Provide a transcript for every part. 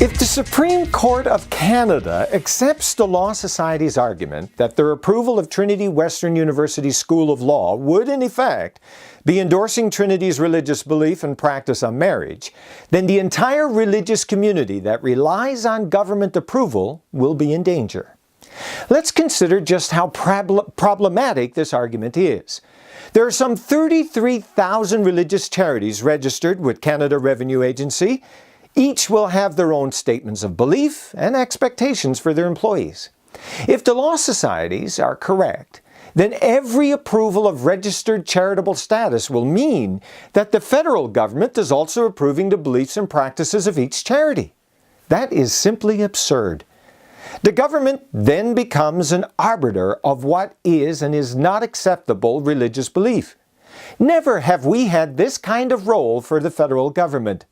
If the Supreme Court of Canada accepts the Law Society's argument that their approval of Trinity Western University School of Law would, in effect, be endorsing Trinity's religious belief and practice on marriage, then the entire religious community that relies on government approval will be in danger. Let's consider just how problematic this argument is. There are some 33,000 religious charities registered with Canada Revenue Agency. Each will have their own statements of belief and expectations for their employees. If the law societies are correct, then every approval of registered charitable status will mean that the federal government is also approving the beliefs and practices of each charity. That is simply absurd. The government then becomes an arbiter of what is and is not acceptable religious belief. Never have we had this kind of role for the federal government.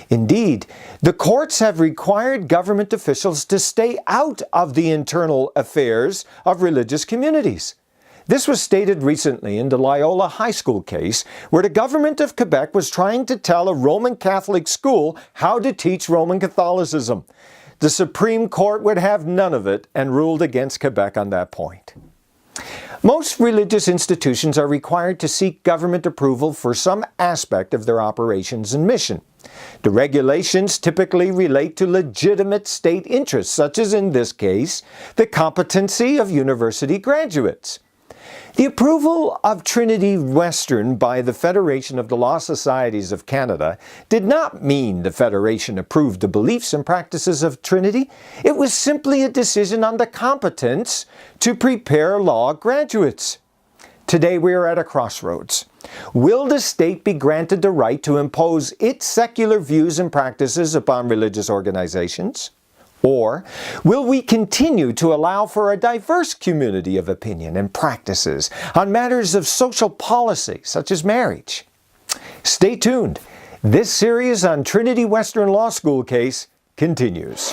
Indeed, the courts have required government officials to stay out of the internal affairs of religious communities. This was stated recently in the Loyola High School case, where the government of Quebec was trying to tell a Roman Catholic school how to teach Roman Catholicism. The Supreme Court would have none of it and ruled against Quebec on that point. Most religious institutions are required to seek government approval for some aspect of their operations and mission. The regulations typically relate to legitimate state interests, such as in this case, the competency of university graduates. The approval of Trinity Western by the Federation of the Law Societies of Canada did not mean the Federation approved the beliefs and practices of Trinity. It was simply a decision on the competence to prepare law graduates. Today we are at a crossroads. Will the state be granted the right to impose its secular views and practices upon religious organizations? Or will we continue to allow for a diverse community of opinion and practices on matters of social policy, such as marriage? Stay tuned. This series on Trinity Western Law School case continues.